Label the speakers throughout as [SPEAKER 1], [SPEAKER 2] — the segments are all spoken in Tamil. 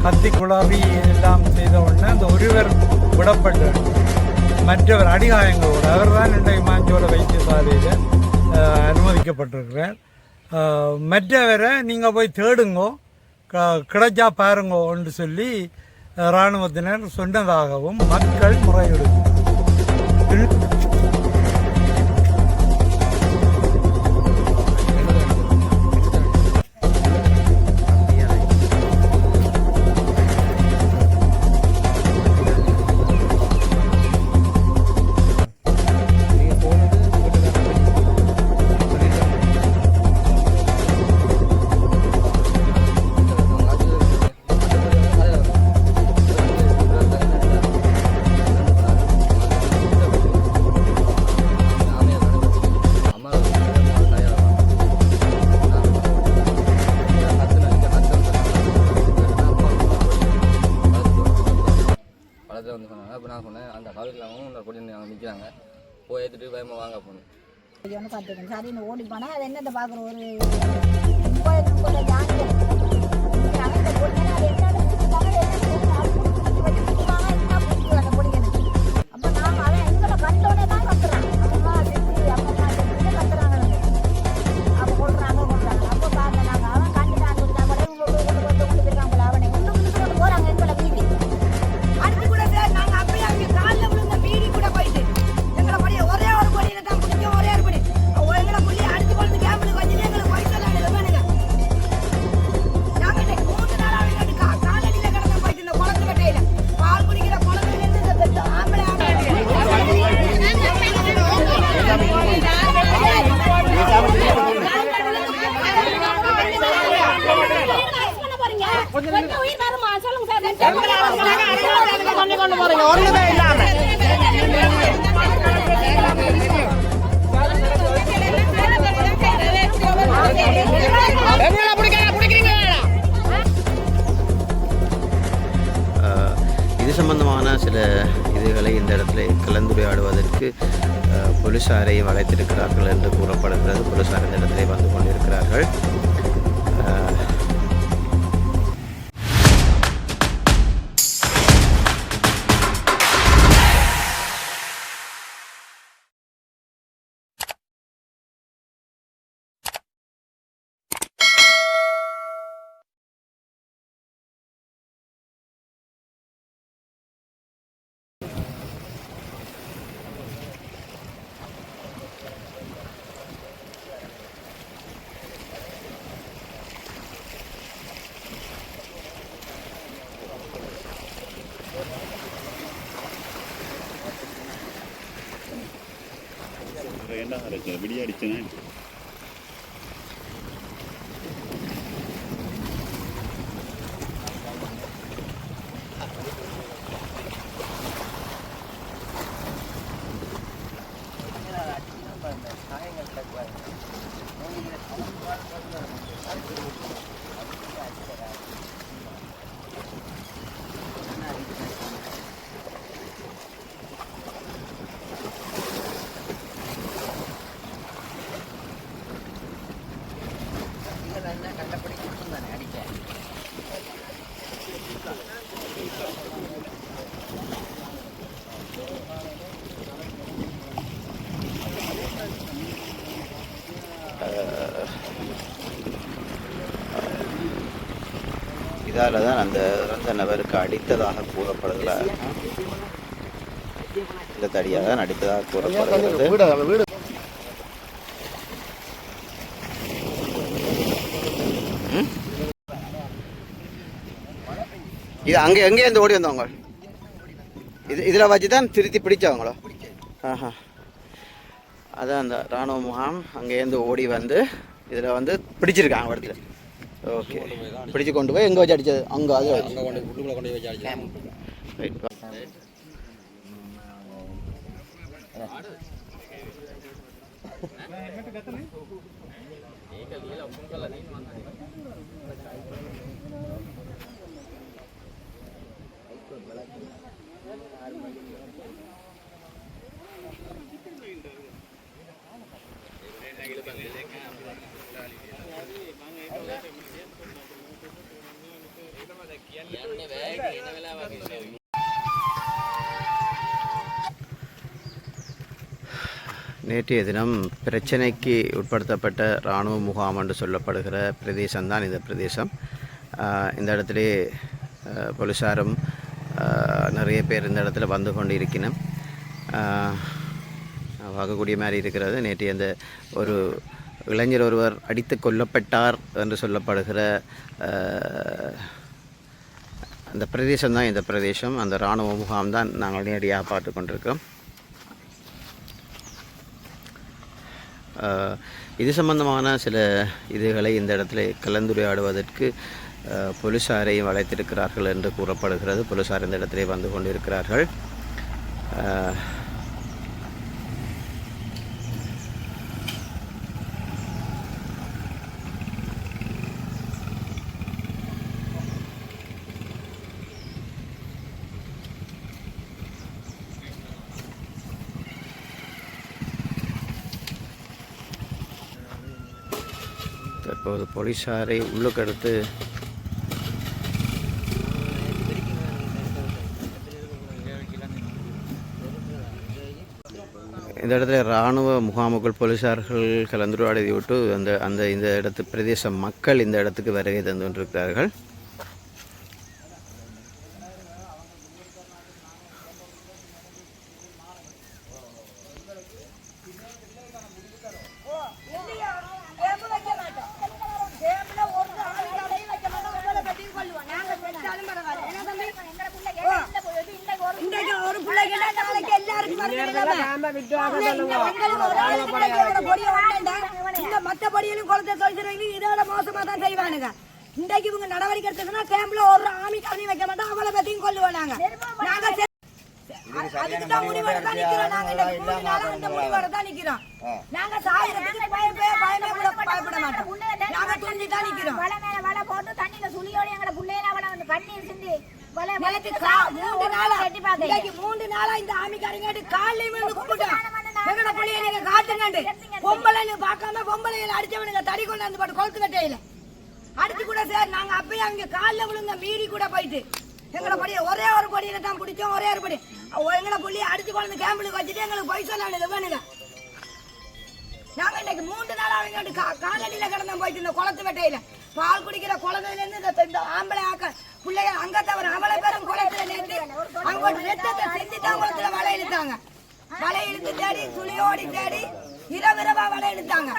[SPEAKER 1] கத்தி குழாவி எல்லாம் செய்த உடனே அந்த ஒருவர் விடப்பட்டு மற்றவர் அடிகாயங்களோடு அவர் தான் இன்றைய மாஞ்சோட வைத்தியசாலையில் அனுமதிக்கப்பட்டிருக்கிறார். மற்றவரை நீங்கள் போய் தேடுங்கோ, கிடைச்சா பாருங்கோன்னு சொல்லி இராணுவத்தினர் சொன்னதாகவும் மக்கள் முறையிடும்.
[SPEAKER 2] வந்து சொன்னாங்க. அப்போ நான் சொன்னேன் அந்த காலேஜில் இன்னொரு பொண்ணு நாங்கள் நிற்கிறாங்க, போய் ஏற்றுட்டு பயமாக வாங்க போகணும்.
[SPEAKER 3] ஒன்று பார்த்துக்கணும் சரி இன்னும் ஓடி போனால் அது என்னத்தை பார்க்குற ஒரு 30 ஜாதிகள் இந்த பொண்ணு அது என்ன அந்த பொடிக்கணும். அப்போ நாம் அதை எங்களை கண்டோடனே தான் கத்துறான். அம்மா சித்தி அம்மா சித்தி கத்துறாங்க. அப்போ கொள்றாங்க அப்போ பார்த்து நாங்கள் அவன் கண்டுட்டான் கொண்டு அவனை இன்னும் கொண்டு போகிறாங்க எங்களை வீடு அடுத்து கூட சார் நாங்கள் அப்படியே அங்கே காலில் விழுந்த வீடு கூட போயிட்டு எங்களை படிய ஒரே ஒரு படியில தான் பிடிக்கும். ஒரே ஒரு படி எங்களை புள்ளி அடிச்சு கொண்டு கேம்பிளுக்கு வச்சுட்டு எங்களுக்கு போயிட்டு வேணுங்க. நாங்கள் இன்னைக்கு 3 நாளாக எங்களுக்கு காலடியில் கிடந்த போயிட்டு இந்த குளத்து கட்டையில பால் குடிக்கிற குளத்துலேருந்து இந்த பெற்ற ஆம்பளை
[SPEAKER 4] இது சம்பந்தமான சில இதுகளை இந்த இடத்துல கலந்துரையாடுவதற்கு போலீசாரையும் அழைத்திருக்கிறார்கள் என்று கூறப்படுகிறது. போலீசார் இந்த இடத்திலே வந்து கொண்டிருக்கிறார்கள்.
[SPEAKER 5] என்ன விடிய அடிச்சுன்னா இதால் தான் அந்த இறந்த நபருக்கு அடித்ததாக கூறப்படுகிறார். இந்த தடியாக தான் அடித்ததாக கூறப்படுகிறது. இது அங்கே எங்கேருந்து ஓடி வந்தவங்க? இதில் வச்சு தான் திருத்தி பிடிச்சவங்களோ? ஆஹா, அதான் அந்த இராணுவ முகாம் அங்கேருந்து ஓடி வந்து இதில் வந்து பிடிச்சிருக்காங்க இடத்துல. ஓகே, பிடிச்சு கொண்டு போய் எங்கே வச்சு அடித்தது? அங்கே அது கொண்டு வச்சு அடிச்சேன். ரைட்.
[SPEAKER 4] நேற்றைய தினம் பிரச்சனைக்கு உட்படுத்தப்பட்ட இராணுவ முகாம் என்று சொல்லப்படுகிற பிரதேசம்தான் இந்த பிரதேசம். இந்த இடத்துல போலீஸாரும் நிறைய பேர் இந்த இடத்துல வந்து கொண்டு இருக்கணும் பார்க்கக்கூடிய மாதிரி இருக்கிறது. நேற்று அந்த ஒரு இளைஞர் ஒருவர் அடித்து கொல்லப்பட்டார் என்று சொல்லப்படுகிற அந்த பிரதேசம்தான் இந்த பிரதேசம். அந்த இராணுவ முகாம் தான் நாங்கள் நேரடியாக பார்த்து கொண்டிருக்கிறோம். இது சம்பந்தமான சில இதுகளை இந்த இடத்துல கலந்துரையாடுவதற்கு போலீஸாரையும் அழைத்திருக்கிறார்கள் என்று கூறப்படுகிறது. போலீஸார் இந்த இடத்திலே வந்து கொண்டிருக்கிறார்கள். தற்போது போலீஸாரை உள்ளுக்கு எடுத்து இந்த இடத்துல இராணுவ முகாமுக்குள் போலீஸார்கள் கலந்துரையாடி விட்டு இந்த இடத்து பிரதேச மக்கள் இந்த இடத்துக்கு வருகை தந்து கொண்டிருக்கிறார்கள்.
[SPEAKER 3] மற்றபடியும் குளத்தை தொழிற்சிறவங்க இதோட மோசமா தான் செய்வானுங்க. இன்றைக்கு இவங்க நடவடிக்கை எடுத்துக்கன்னா கேம்ப்ல ஒரு ஆமி கண்ணி வைக்க மாட்டோம். அவளை பத்தியும் கொள்ளுவோம். நாங்க அதுக்கு தான் முடிவோட தான் நிக்கிறோம். நாங்க முடிவோட தான் நிக்கிறோம். நாங்க சாகிறதுக்கு பயப்பட மாட்டோம். நாங்க துணிஞ்சு தான் நிக்கிறோம். வலை மேல வலை போட்டு தண்ணியில சுழியோட எங்களை பிள்ளையில அவளை வந்து கண்ணீர் சிந்தி 3 நாளா இந்த ஆமிக்காரங்க காலையில விழுந்து கும்பிட்டோம். எங்கட பிள்ளைய நீங்க காட்டுங்கண்டு பொம்பளைன்னு பார்க்காம பொம்பளைகளை அடிச்சவனுங்க தடி கொண்டு வந்து போட்டு கொளுத்து கட்டையில அடிச்சு கூட சார் நாங்க அப்பயே அங்க காலில் விழுந்த மீறி கூட போயிட்டு எங்கட படிய ஒரே ஒரு படியில தான் பிடிச்சோம். ஒரே ஒரு படி எங்கட பிள்ளைய அடிச்சு கொண்டு கேம்பிளுக்கு வச்சுட்டு எங்களுக்கு போய் சொல்லானது வேணுங்க. நாங்க இன்னைக்கு 3 நாளா அவங்க காலடியில கிடந்தோம் போயிட்டு இந்த குளத்து வெட்டையில பால் குடிக்கிற குளத்துல இருந்து இந்த ஆம்பளை ஆக்க பிள்ளைய அங்க தவிர அவளை பேரும் குளத்துல நேர்ந்து அங்க ரத்தத்தை செஞ்சு தான் குளத்துல வலை இழுத்தாங்க. வலை இழுத்து தேடி துளியோடி தேடி இரவிரவா வலை இழுத்தாங்க.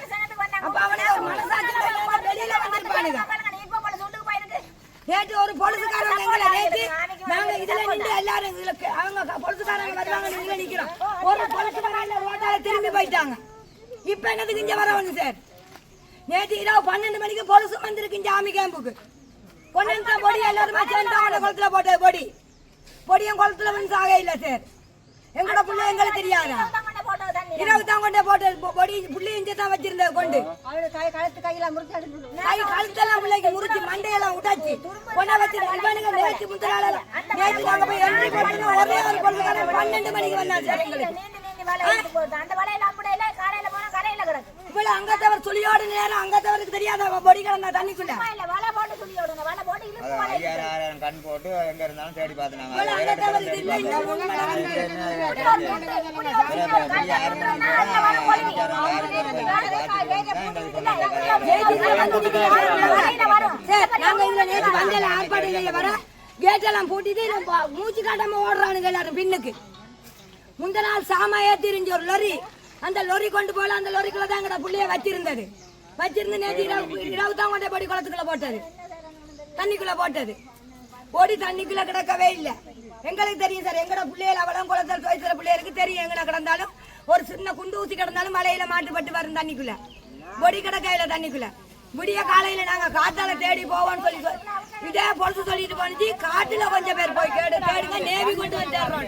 [SPEAKER 3] அப்ப அவனே ஒரு மனசாட்சி வெளியில வந்திருப்பானுங்க. நேற்று ஒரு பொழுதுக்காரங்க எங்களை நேற்று நாங்க இதுல நின்று எல்லாரும் அவங்க பொழுதுக்காரங்க வருவாங்க இதுல நிக்கிறோம். ஒரு பொழுதுக்காரங்க ரோட்டால திரும்பி போயிட்டாங்க. இப்ப என்னதுக்கு இங்க வரவங்க சார்? நேற்று இரவு 12 மணிக்கு பொலிசு வந்திருக்கு இங்க ஆமி கேம்புக்கு. கொண்டு பொடி எல்லாருமே சேர்ந்து குளத்துல போட்ட பொடியும் குளத்துல வந்து சாக இல்லை சார். எங்கட புள்ள எங்களுக்கு தெரியாதா? இரவு தான் கொண்டே போட்டு பொடி புள்ளி இங்கே தான் வச்சிருந்த கொண்டு கழுத்தெல்லாம் பிள்ளைக்கு முறிச்சு மண்டையெல்லாம் உடாச்சு கொண்டா வச்சு நேற்று முந்தனால நேற்று நாங்க போய் என்ட்ரி போட்டு ஒரே ஒரு பொருள் 12 மணிக்கு வந்தாங்க சார் எங்களுக்கு. இவ்வளவு அங்கத்தவர் துளியோடு நேரம் அங்கத்தவருக்கு தெரியாத பொடி கிடந்தா தண்ணிக்குள்ள
[SPEAKER 6] கண் போட்டு எங்க இருந்தாலும் தேடி பார்த்தாங்க.
[SPEAKER 3] கேட்டெல்லாம் பூட்டிட்டு மூச்சு காட்டாம ஓடுறானுங்க எல்லாரும் பின்னுக்கு. முந்த நாள் சாமா ஏத்திருந்துச்சு ஒரு லொரி. அந்த லொரி கொண்டு போல அந்த லொரிக்குள்ள தான் எங்கட புள்ளைய வச்சிருந்து நேற்று இரவு தான் கொண்டே பொடி குளத்துக்குள்ள போட்டது தண்ணிக்குள்ள போட்டது. பொடி தண்ணிக்குள்ள கிடக்கவே இல்லை. எங்களுக்கு தெரியும் சார். எங்கட பிள்ளைகள் அவளும் குளத்தில் துவைக்கிற பிள்ளைகளுக்கு தெரியும். எங்கட கிடந்தாலும் ஒரு சின்ன குண்டு ஊசி கிடந்தாலும் மலையில மாட்டுப்பட்டு வரும் தண்ணிக்குள்ள. பொடி கிடக்கையில தண்ணிக்குள்ள விடிய காலையில நாங்க காட்டால தேடி போவோம்னு சொல்லி இதே பொழுது சொல்லிட்டு போனிச்சு. காட்டுல கொஞ்சம் பேர் போய் தேடுங்க நேவி கொண்டு வந்து தேடுறோம்.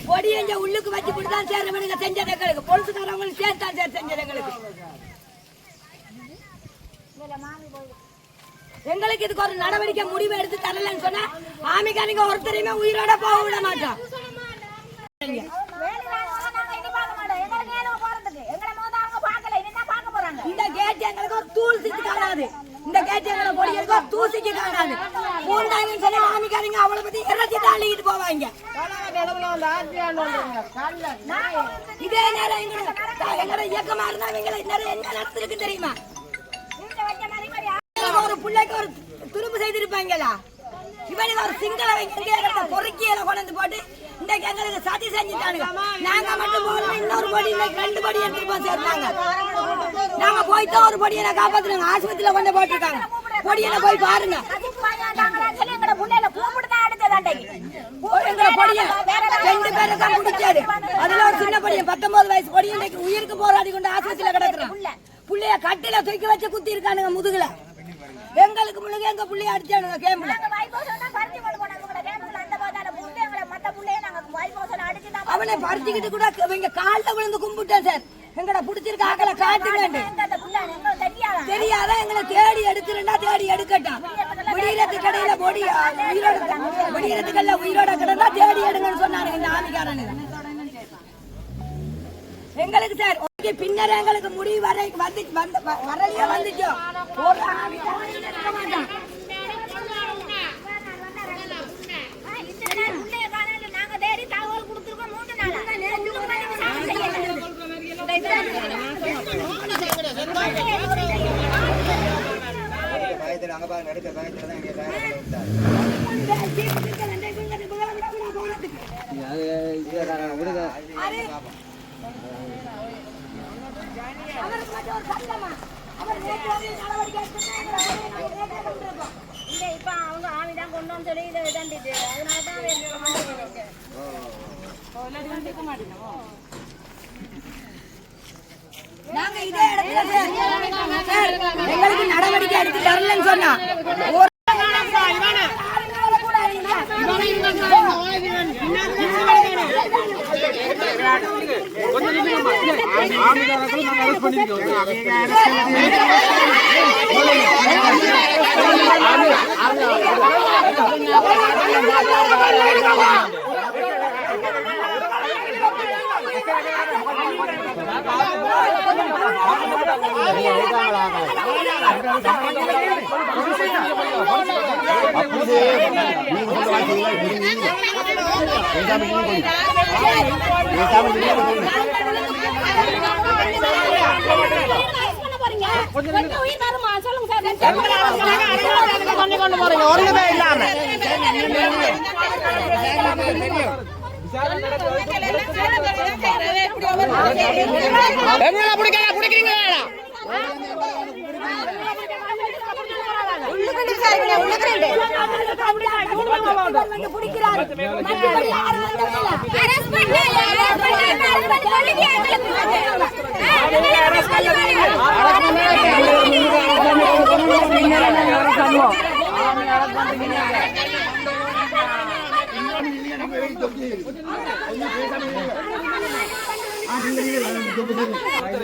[SPEAKER 3] பொடி எங்க உள்ளுக்கு வச்சு கொடுத்தான் சேருவனுங்க செஞ்சது எங்களுக்கு. பொழுதுக்காரவங்களும் சேர்த்தான் சார் செஞ்சது எங்களுக்கு. எங்களுக்கு இதுக்கு ஒரு நடவடிக்கை முடிவு எடுத்து தரலன்னு சொன்னா ஆமிக்காரங்க ஒருத்தரையுமே உயிரோட போக விட மாட்டோம். இந்த கேட் எங்களுக்கு ஒரு தூள் சிக்கு காணாது. இந்த கேட் எங்களை பொடிகளுக்கு ஒரு தூசிக்கு காணாது. பூண்டாங்கன்னு சொன்னா பேசாதீங்க. அவளை பத்தி இறச்சி தாளிக்கிட்டு போவாங்க. இதே நேரம் எங்களை இயக்கமா இருந்தா எங்களை நேரம் என்ன நடத்திருக்கு தெரியுமா? ஒரு பிள்ளைக்கு ஒரு துருப்பு செய்திருப்பாங்களா? இவனுக்கு ஒரு சிங்கள பொறுக்கியில கொண்டு போட்டு இன்றைக்கு எங்களுக்கு சதி செஞ்சுட்டானுங்க. நாங்க மட்டும் போகணும், இன்னொரு படி இன்னைக்கு 2 படி எடுத்துட்டு சேர்த்தாங்க. நாங்க போய்தான் ஒரு படியை காப்பாத்துறாங்க. ஆஸ்பத்திரியில கொண்டு போட்டிருக்காங்க. பொடியில போய் பாருங்க. எங்களை பொடிய 2 பேரை தான் பிடிச்சாரு. அதுல ஒரு சின்ன பொடிய 19 வயசு பொடிய இன்னைக்கு உயிருக்கு போராடி கொண்டு ஆஸ்பத்திரியில கிடக்குறான். புள்ளைய கட்டில தூக்கி வச்சு குத்தி இருக்கானுங்க முதுகுல. எங்களுக்கு முழுக்க எங்க புள்ளைய அடிச்சானுங்க கேம்ல. அவனை பறிச்சுக்கிட்டு கூட இவங்க காலில் விழுந்து கும்பிட்டேன் சார். எங்கட பிடிச்சிருக்க ஆக்களை காட்டுங்க. தெரியாத எங்களை தேடி எடுக்கிறா தேடி எடுக்கட்டும். விடியறதுக்கு இடையில விடியறதுக்கல்ல உயிரோட கிடந்தா தேடி எடுங்கன்னு சொன்னாங்க இந்த ஆமிக்காரனுங்க எங்களுக்கு சார். பின்னர் எங்களுக்கு முடிவு வரை வரலையே வந்துச்சோம். ஒரு ஆமிக்காரன் இருக்க மாட்டான்.
[SPEAKER 6] பயத்தில் அங்கே பாருங்க எடுக்க பயத்தில் தான் இங்கே
[SPEAKER 3] இப்ப அவங்க ஆமிதான் கொண்டு வந்து சொல்லி இதை விதண்டிட்டு நாங்க இதே இடத்துல எங்களுக்கு நடவடிக்கை எடுத்து தரலன்னு சொன்னா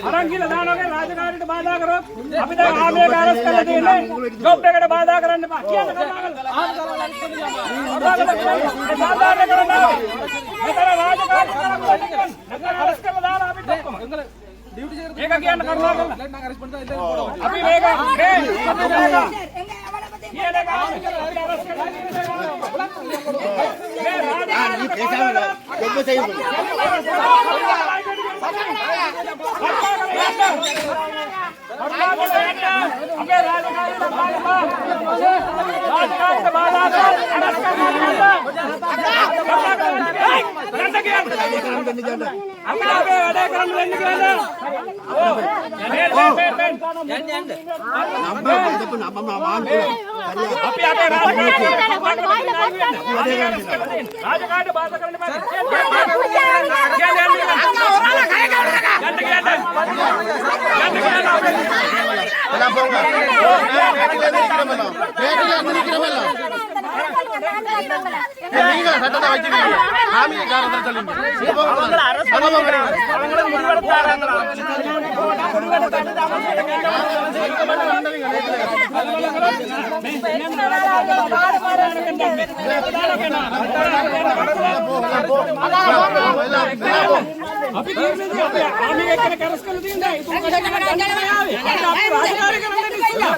[SPEAKER 7] අරංගිල දානෝගේ රාජකාරීට බාධා කරොත් අපි දැන් ආමයේ කාර්යස් කරලා තියෙන්නේ ජොබ් එකට බාධා කරන්න එපා කියන කතාවල් බාධා කරනවා මෙතන රාජකාරී කරනවා නැත්නම් අරස් කරලා දාලා අපිට ඔක්කොම ඩියුටි එක කියන්න කරුණා කරලා මම අරස් පොන්ට ඉතින් පොඩෝ අපි මේක ರಾಜಕಾರಣ ಬಾಧಾ කරන්න බෑ අපි කියන්නේ අපි ආමිය එක්කන කරස් කරලා තියෙනවා ඒක උකට ගන්න ගන්න ආවේ අපි රාජකාරී කරන්න ඉස්සලා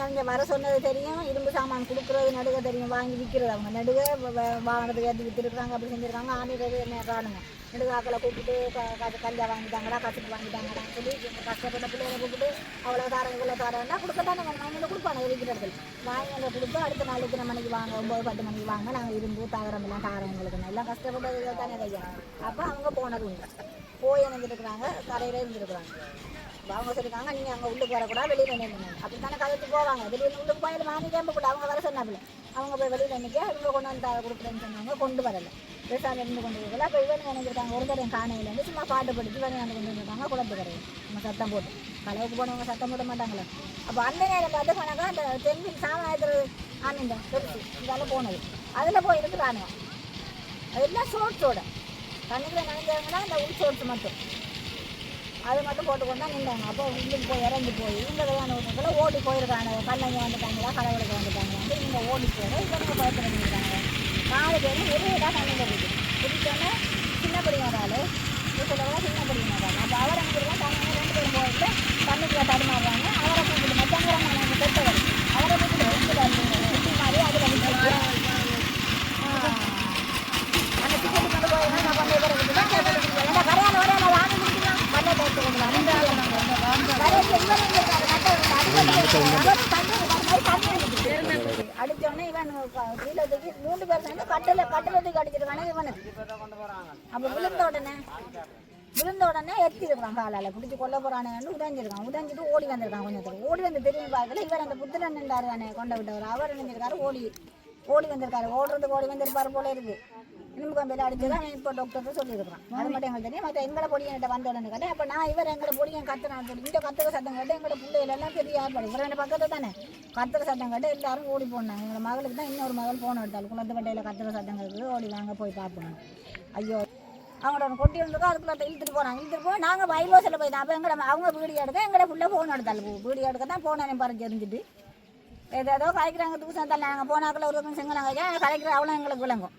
[SPEAKER 3] அவங்க வர சொன்னது தெரியும், இரும்பு சாமான் கொடுக்குறது நடுக தெரியும், வாங்கி விற்கிறது அவங்க நடுக வாங்கினதுக்கு ஏற்றி விற்றுருக்காங்க, அப்படி செஞ்சுருக்காங்க. ஆமிறது என்ன காணுங்க நெடுகாக்களை கூப்பிட்டு கஞ்சா வாங்கிட்டாங்களா கசுப்பு வாங்கிட்டாங்களான்னு சொல்லி கஷ்டப்பட்ட பிள்ளைகளை கூப்பிட்டு அவ்வளோ தாரம் இவ்வளோ தாரம்னா கொடுக்கத்தானே வாங்கி கொடுப்பாங்க விற்கிற இடத்துல வாங்கி அங்கே கொடுத்து அடுத்த நாள் இத்தனை மணிக்கு வாங்க 9-10 மணிக்கு வாங்க நாங்கள் இரும்பு தாவரம் எல்லாம் தாரம் எங்களுக்கு எல்லாம் கஷ்டப்பட்டது தானே கையா. அப்போ அவங்க போனது உண்டு போய் இணைஞ்சிருக்கிறாங்க, கரையில் இருந்துருக்குறாங்க. அவங்க சொல்லியிருக்காங்க நீங்கள் அங்கே உள்ளுக்கு வரக்கூடாது, வெளியில் நின்று அப்படி தானே கதைக்கு போவாங்க. வெளியில் உள்ளுக்கு போய் வாங்கி கேம்ப கூட அவங்க வர சொன்னாப்புல அவங்க போய் வெளியில் நிற்க இவங்க கொண்டு வந்து கொடுக்குறேன்னு சொன்னாங்க, கொண்டு வரல விவசாயம் இருந்து கொண்டு வரல. அப்போ இவன் நினைஞ்சிருக்காங்க ஒரு தரம் காணையிலேருந்து சும்மா பாட்டு படித்து இவன் வந்து கொண்டு வந்துருக்காங்க குளத்து கரையில் நம்ம சத்தம் போட்டு கலவுக்கு போனவங்க சத்தம் போட மாட்டாங்களே. அப்போ அந்த நேரம் பார்த்து கணக்காக அந்த தென்பில் சாமாயத்தில் ஆமிந்த பெருசு இதால் போனது அதில் போய் இருக்கிறானுங்க. அதெல்லாம் சோட்ஸோட தண்ணிக்குள்ள நினைஞ்சாங்கன்னா இந்த உள் சோட்ஸ் மட்டும் அது மட்டும் போட்டு கொண்டா நின்றாங்க. அப்போ உள்ளுக்கு போய் இறங்கி போய் இந்த கல்யாணத்துல ஓடி போயிருக்காங்க. கல்லங்க வந்துட்டாங்களா கடவுளுக்கு வந்துட்டாங்க வந்து இவங்க ஓடி போய் இவங்க பயத்தில் நின்றுட்டாங்க. 4 பேரும் ஒரே இடம் தண்ணியில் போயிட்டு பிடிச்சோன்னே சின்னப்படியும் வராது சின்னப்படியும் வராது. அப்போ அவரை நினைக்கிறதா தண்ணி 2 பேரும் போயிட்டு தண்ணிக்குள்ள தடுமாறுறாங்க. அவரை கூப்பிட்டு மச்சங்கிறாங்க நாங்கள் பெற்றவர் அவரை கூப்பிட்டு சுற்றி மாதிரி அதில் அந்த டிக்கெட்டு கொண்டு போயிருந்தா நான் கொண்டு போய் தான் கேட்டு கரையால் வரையால் வாங்கி கொடுக்கலாம் மண்ணை தைத்து கொண்டு அடிச்சோடனே இவன் கீழத்துக்கு 3 பேர் சேர்ந்து கட்டளத்துக்கு அடிச்சிருக்கானே இவனுக்கு. அப்போ விழுந்த உடனே எத்திருக்கான் காலால் பிடிச்சி கொல்ல போறானு உடைஞ்சிருக்கான். உடைஞ்சிட்டு ஓடி வந்திருக்கான். கொஞ்சம் ஓடி வந்து திரும்பி பார்க்கல இவர் அந்த புத்திரன் நின்றாரு தானே கொண்ட விட்டவர் அவர் நினைஞ்சிருக்காரு. ஓடி வந்திருக்காரு. ஓடுறதுக்கு ஓடி வந்திருப்பாரு போல இருக்கு. இன்னும் கம்பியில் அடிச்சுதான் இப்போ டாக்டர் சொல்லியிருக்கான். அது மட்டும் எங்களுக்கு தெரியும். மற்ற எங்களை பொடியன்கிட்ட வந்த உடனே கேட்டேன். அப்போ நான் இவர் எங்களை பொடியன் கத்துறான்னு சொல்லி இந்த கத்துற சத்தம் கேட்டு எங்களோட பிள்ளைகளெல்லாம் பெரிய ஆர்ப்பாடு இவர் ரெண்டு பக்கத்தில் தானே கத்துற சத்தம் கேட்டு எல்லாரும் ஓடி போனாங்க. எங்களை மகளுக்கு தான் இன்னொரு மகள் போன எடுத்தாள். குளத்து கட்டையில் கத்துற சத்தம் கேட்டு ஓடி வாங்க போய் பார்ப்போம். ஐயோ அவங்களோட கொட்டி வந்துருக்கோம். அதுக்குள்ள இழுத்துட்டு போய் நாங்கள் வயல்வாசலில் போய் தான் அப்போ அவங்க வீடியோ எடுக்க எங்களை ஃபுல்லாக ஃபோன் எடுத்தாள். வீடியோ எடுக்க தான் போனேன் பறிச்சு எரிஞ்சிட்டு ஏதோ கலைக்கிறாங்க தூசம் தரல. நாங்கள் போனாக்கில் ஒரு செங்கலாங்க கலைக்கிற அவ்வளோ எங்களுக்கு விளங்கும்.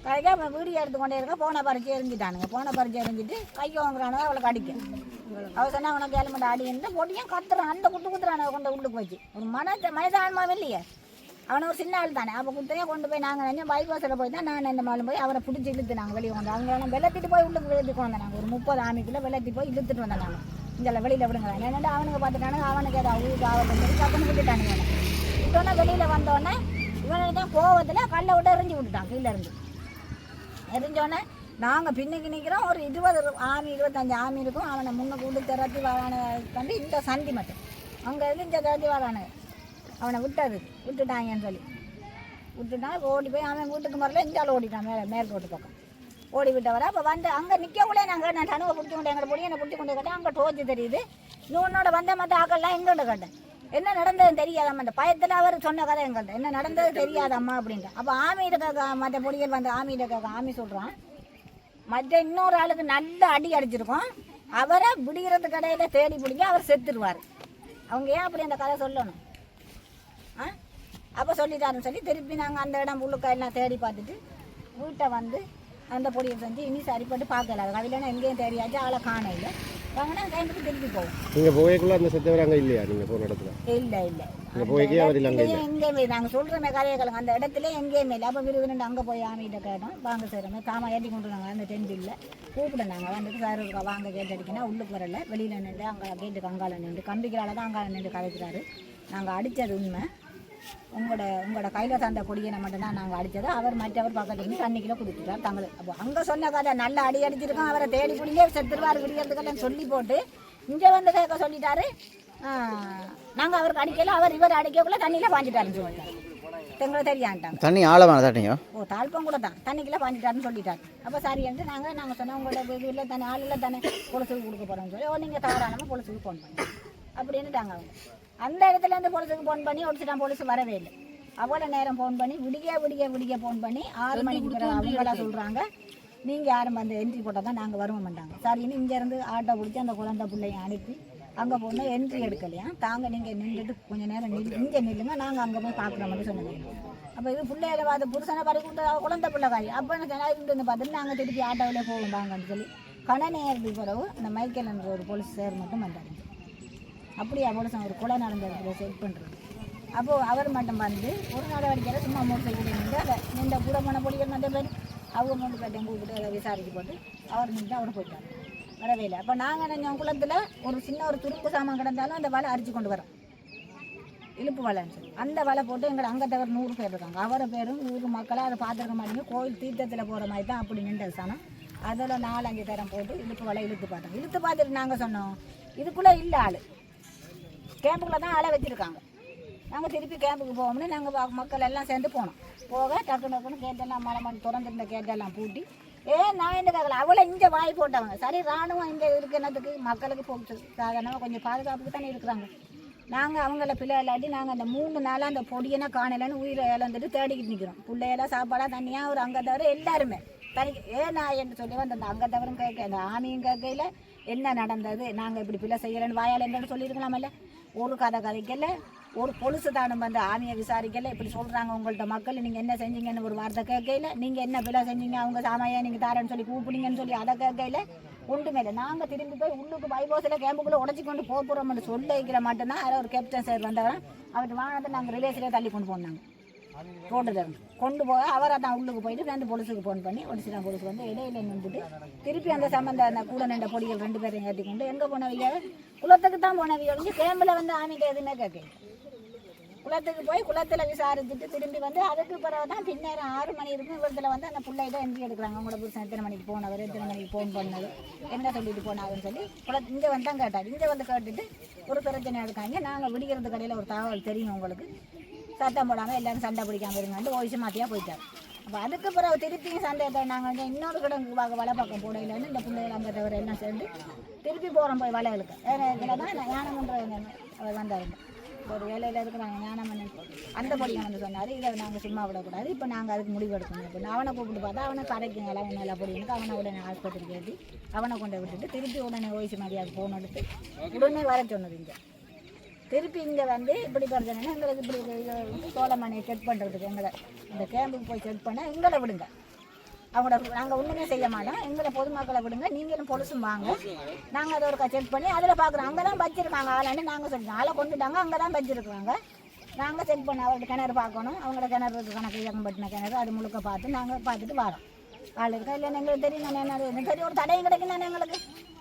[SPEAKER 3] கலைக்கா அப்போ வீடியோ எடுத்துக்கொண்டே இருக்க போனை பறிச்சு எரிஞ்சிட்டானுங்க. போனை பறிச்சு எரிஞ்சிட்டு கைக்கு வாங்குறானுங்க. அவளை கடிக்க அவள் சொன்னால் அவனை கேள்வி அடின்னு போட்டியும் கத்துறான். அந்த குத்துறான கொண்டு உள்ளுக்கு வச்சு ஒரு மனித ஆன்மாவும் இல்லையே. அவனை ஒரு சின்ன ஆள் தானே. அப்போ குத்தையே கொண்டு போய் நாங்கள் நினைஞ்சோம் பைபாஸில் போய் தான் நான் என்ன மாலும் போய் அவரை பிடிச்சி இழுத்து நாங்கள் வெளியே வந்தோம். அவங்க வெள்ளத்திட்டு போய் உள்ளுக்கு வெளுத்துக்கு வந்தோம். நாங்கள் ஒரு 30 ஆமிக்குள்ளே வெள்ளத்தி போய் இழுத்துட்டு வந்தோம். நாங்கள் இங்கே வெளியில் விடுங்க என்னென்னா அவனுக்கு பார்த்துட்டானுங்க. அவனுக்கு ஏதாவது ஊருக்கு ஆபத்து சொல்லி கப்பன்னு விட்டுட்டானுங்க. விட்டோன்னே வெளியில் வந்தோடனே இவனுக்கு தான் கோவத்தில் கல்லை விட்டு எரிஞ்சு விட்டுட்டான். கீழே இருந்து எரிஞ்சோடனே நாங்கள் பின்னுக்கு நிற்கிறோம். ஒரு 20 ஆமி 25 ஆமி இருக்கும். அவனை முன்னுக்கு விட்டு திரட்டி வாழான கண்டு இந்த சந்தி மட்டும் அங்கே இருந்து இந்த திரட்டி வாழானு அவனை விட்டுட்டாங்கன்னு சொல்லி விட்டுட்டான். ஓடி போய் அவன் வீட்டுக்கு மரல இஞ்சாலும் ஓடிட்டான். மேல் ரோட்டு பக்கம் ஓடி விட்டவரை. அப்போ வந்து அங்கே நிற்கக்குள்ளே நான் தனுவை பிடிச்சி கொண்டு எங்களை பொடி என்னை பிடிச்சி கொண்டு கேட்டேன். அங்கே டோச்சு தெரியுது. இன்னொன்னோட வந்த மற்ற ஆக்கள்லாம் எங்கள்கிட்ட கேட்டேன். என்ன நடந்தது தெரியாதம்மா. அந்த பயத்தில் அவர் சொன்ன கதை எங்கள்கிட்ட என்ன நடந்தது தெரியாதம்மா அப்படின்ட்டு. அப்போ ஆமியிட்ட மற்ற பொடிகள் வந்து ஆமியிட்ட ஆமி சொல்கிறான் மற்ற இன்னொரு ஆளுக்கு நல்ல அடி அடிச்சிருக்கோம். அவரை விடுகிறது கடையில் தேடி பிடிக்க அவர் செத்துருவார். அவங்க ஏன் அப்படி அந்த கதை சொல்லணும்? அப்போ சொல்லிட்டாருன்னு சொல்லி திருப்பி நாங்கள் அந்த இடம் உள்ளுக்க எல்லாம் தேடி பார்த்துட்டு வீட்டை வந்து அந்த பொடியை செஞ்சு இனி சரிப்பட்டு பார்க்கல. அது கவிலைன்னா எங்கேயும் தெரியாச்சு ஆளை காண இல்லை. வாங்கினா கைண்டுக்கு திருப்பி போவோம்.
[SPEAKER 8] நீங்கள் போய்க்குள்ள அந்த செத்தவர் அங்கே இல்லையா? நீங்கள் போன இடத்துல
[SPEAKER 3] இல்லை
[SPEAKER 8] எங்கேயுமே
[SPEAKER 3] நாங்கள் சொல்கிறோமே கதைகளுங்க அந்த இடத்துல எங்கேயுமே இல்லை. அப்போ விருதுன்னு அங்கே போய் ஆமிகிட்ட கேட்டோம். வாங்க செய்கிறோமே தாமா ஏற்றி கொண்டு நாங்கள் அந்த டென்ட்டில் கூப்பிட நாங்கள் வந்துட்டு சார் இருக்கா வாங்க கேட்டு அடிக்கணும். உள்ளுக்கு வரல வெளியில் நின்று அங்கே கேட்டுக்கு அங்கால நின்று கம்பிகளால் தான் அங்கால நின்று கதைக்கிறாரு. நாங்கள் அடித்தது உண்மை. உங்களோட கையில் தந்த கொடியை மட்டும்தான் நாங்கள் அடித்தது. அவர் மற்றவர் பக்கத்துல இருந்து தண்ணிக்கில கொடுத்துட்டார் தங்களுக்கு. அப்போ அங்கே சொன்ன கதை நல்லா அடி அடிச்சிருக்கோம். அவரை தேடி குடியே செத்துருவார் விடியறதுக்கெல்லாம் சொல்லி போட்டு இங்கே வந்து கேட்க சொல்லிட்டாரு. நாங்கள் அவருக்கு அடிக்கல. அவர் இவர் அடிக்கக்குள்ள தண்ணியில் பாஞ்சிட்டாருன்னு சொல்லிட்டார். எங்களை தெரியாண்டாங்க.
[SPEAKER 5] தண்ணி ஆழமான தண்ணியோ?
[SPEAKER 3] ஓ தாழ்ப்பம் கூட தான் தண்ணிக்குள்ள பாஞ்சிட்டாருன்னு சொல்லிட்டாரு. அப்போ சரி என்று நாங்கள் சொன்னோம் உங்களோட இது இல்லை தானே ஆள் இல்லை தானே பொலிசுக்கு கொடுக்க போகிறோம்னு சொல்லி நீங்கள் தவறானமாக பொலிசுக்கு ஃபோன் பண்ணி அப்படின்னுட்டாங்க அவங்க. அந்த இடத்துல இருந்து பொலிசுக்கு ஃபோன் பண்ணி ஒடிச்சுட்டான். பொலிசு வரவே இல்லை. அவ்வளோ நேரம் ஃபோன் பண்ணி விடிய ஃபோன் பண்ணி 6 மணிக்கு பிறகு அவங்களா சொல்கிறாங்க நீங்கள் யாரும் வந்து என்ட்ரி போட்டால் தான் நாங்கள் வருவோம் மாட்டாங்க. சரின்னு இங்கேருந்து ஆட்டோ பிடிச்சி அந்த குழந்தை பிள்ளைங்க அனுப்பி அங்கே போனால் என்ட்ரி எடுக்கலையா தாங்க நீங்கள் நின்றுட்டு கொஞ்சம் நேரம் இங்கே நில்லுங்க நாங்கள் அங்கே போய் பார்க்குற மாதிரி சொன்னாங்க. அப்போ இது பிள்ளையில பார்த்து புருஷனை பறி கொடுத்த குழந்தை பிள்ளை காய் அப்போ இருந்து பார்த்துட்டு நாங்கள் திருப்பி ஆட்டோவிலே போவோம் வாங்கன்னு சொல்லி கணநேரத்துக்கு பிறகு அந்த மைக்கேல் என்ற ஒரு போலீஸ் சார் மட்டும் வந்தாருங்க. அப்படியா போலீஸ் ஒரு கொலை நடந்த இடத்துல செட் பண்ணுறது. அப்போது அவர் மட்டும் வந்து ஒரு நடவடிக்கையில் சும்மா மோட்டர் சைக்கிள் நின்று அதை நின்ற கூட போன பொடிகள் நிறைய பேர் அவங்க மூணு பேர்ட்டையும் கூப்பிட்டு அதை விசாரிச்சு போட்டு அவர் நின்று அவர் போயிட்டார். வரவே இல்லை. அப்போ நாங்கள் நினைஞ்சோம் குளத்தில் ஒரு சின்ன ஒரு துருப்பு சாமான் கிடந்தாலும் அந்த வலை அரிச்சு கொண்டு வரோம். இழுப்பு வலைன்னு சொல்லி அந்த வலை போட்டு எங்களை அங்கே தவிர 100 பேர் இருக்காங்க. அவரை பேரும் ஊர் மக்களாக அதை பார்த்துருக்க மாட்டேங்க. கோயில் தீர்த்தத்தில் போகிற மாதிரி தான் அப்படி நின்றது சாணம். அதில் 4-5 தரம் போட்டு இழுப்பு வலை இழுத்து பார்த்தோம். இழுத்து பார்த்துட்டு நாங்கள் சொன்னோம் இதுக்குள்ளே இல்லை ஆள் கேம்புக்குள்ளே தான் ஆளை வச்சுருக்காங்க. நாங்கள் திருப்பி கேம்புக்கு போவோம்னு நாங்கள் மக்கள் எல்லாம் சேர்ந்து போனோம். போக டக்குன்னு கேட்டெல்லாம் மலை திறந்துருந்த கேட்டெல்லாம் பூட்டி நான் என்ன கேட்கல அவ்வளோ இங்கே வாய் போட்டவங்க. சரி இராணுவம் இங்கே இருக்கிறதுக்கு மக்களுக்கு போட்டு சாதாரணமாக கொஞ்சம் பாதுகாப்புக்கு தானே இருக்கிறாங்க. நாங்கள் அவங்கள பிள்ளை இல்லாட்டி நாங்கள் அந்த 3 நாளாக அந்த பொடியனை காணலைன்னு உயிரை இழந்துட்டு தேடிக்கிட்டு நிற்கிறோம். பிள்ளையெல்லாம் சாப்பாடாக தனியாக ஒரு அங்கே தவிர எல்லாருமே தனி நான் என்று சொல்லி வந்து அந்த அங்கே தவிர கேட்க அந்த ஆமியும் கேட்கையில் என்ன நடந்தது நாங்கள் இப்படி பிள்ளை செய்யலைன்னு வாயால் என்னன்னு சொல்லியிருக்கலாமல்ல. ஒரு கதைக்கல ஒரு பொலிசு தானும் வந்து ஆமியை விசாரிக்கல. இப்படி சொல்கிறாங்க உங்கள்கிட்ட மக்கள் நீங்கள் என்ன செஞ்சீங்கன்னு ஒரு வார்த்தை கேட்கையில் நீங்கள் என்ன பிள்ளை செஞ்சீங்க அவங்க சாமையா நீங்கள் தாரன்னு சொல்லி கூப்பிடுங்கன்னு சொல்லி அதை கேட்கையில் ஒன்றுமே இல்லை. நாங்கள் திரும்பி போய் உள்ளுக்கு பைபோஸில் கேம்புக்குள்ளே உடச்சி கொண்டு போகிறோம்னு சொல்லி வைக்கிற மட்டும்தான் அதில் ஒரு கேப்டன் சார் வந்தவன் அவர்கிட்ட வாங்கினதை நாங்கள் ரிலேஷனே தள்ளி கொண்டு போனாங்க. ரோட்டில் கொண்டு போக அவரை தான் உள்ளுக்கு போயிட்டு 2 போலீஸுக்கு ஃபோன் பண்ணி ஒடிச்சிட்டான். போலீஸ் வந்து இடையில நின்றுட்டு திருப்பி அந்த சம்பந்த அந்த கூட நின்ற பொடிகள் 2 பேரையும் ஏற்றி கொண்டு எங்கே போனவிய குளத்துக்கு தான் போனவிய ஒழிஞ்சு கேம்பில் வந்து ஆமிட்ட எதுவுமே கேட்க குளத்துக்கு போய் குளத்தில் விசாரிச்சுட்டு திரும்பி வந்து அதுக்கு பிறகு தான் பின்னேரம் 6 மணி இருக்கும் இவரத்தில் வந்து அந்த பிள்ளை தான் என்ட்ரி எடுக்கிறாங்க. அவங்களோட புருஷன் எத்தனை மணிக்கு போனவர் எத்தனை மணிக்கு ஃபோன் பண்ணது என்ன சொல்லிட்டு போனாருன்னு சொல்லி இங்கே வந்து தான் கேட்டார். இங்கே வந்து கேட்டுட்டு ஒரு பிரச்சனை எடுக்காங்க. நாங்கள் விடிக்கிறது கடையில் ஒரு தகவல் தெரியும் உங்களுக்கு சத்தம் போடாமல் எல்லோரும் சண்டை பிடிக்காமல் இருங்கன்ட்டு ஓய்ச்சி மாற்றியாக போயிட்டார். அப்போ அதுக்கு பிறகு திருப்பியும் சண்டையை நாங்கள் வந்து இன்னொரு கிடங்கு வலை பக்கம் போடையிலன்னு இந்த பிள்ளைகள் அங்கே தவிர எல்லாம் சேர்ந்து திருப்பி போகிறோம் போய் வலைகளுக்கு வேறு தான் ஞானமன்ற அவர் வந்தாருங்க. ஒரு வேலையில் இருக்கிறாங்க ஞானமன்னன் அந்த பொடியை வந்து சொன்னார் இதை நாங்கள் சும்மா விடக்கூடாது இப்போ நாங்கள் அதுக்கு முடிவு எடுக்கணும் அப்படின்னு அவனை கூப்பிட்டு பார்த்தா அவனை கரைக்குங்களா உன்னை பொடினுக்கு அவனை உடனே ஆஸ்பத்திரிக்கு ஏற்றி அவனை கொண்டு விட்டுட்டு திருப்பி உடனே ஓய்ச்சி மாதிரியாக ஃபோன் எடுத்து உடனே வர சொன்னது. இங்கே திருப்பி இங்கே வந்து இப்படி பிரச்சனைனா எங்களுக்கு இப்படி சோழமனையை செட் பண்ணுறதுக்கு எங்களை இந்த கேம்புக்கு போய் செட் பண்ண எங்களை விடுங்க. அவங்களோட நாங்கள் ஒன்றுமே செய்ய மாட்டோம். எங்களை பொதுமக்களை விடுங்க நீங்களும் பொலிசும் வாங்க நாங்கள் அதை ஒரு செக் பண்ணி அதில் பார்க்குறோம். அங்கே தான் வச்சிருக்காங்க ஆளான்னு நாங்கள் சொல்லிட்டோம். ஆளை கொண்டுட்டாங்க அங்கே தான் வச்சிருக்காங்க. நாங்கள் செக் பண்ண அவரோட கிணறு பார்க்கணும். அவங்களோட கிணறு இருக்குது கணக்கு இயக்கப்பட்டின கிணறு அது முழுக்க பார்த்து நாங்கள் பார்த்துட்டு வரோம். ஆள் இருக்கா இல்லைன்னு எங்களுக்கு தெரியும். என்ன சரி ஒரு தடையும் கிடைக்கும் தானே எங்களுக்கு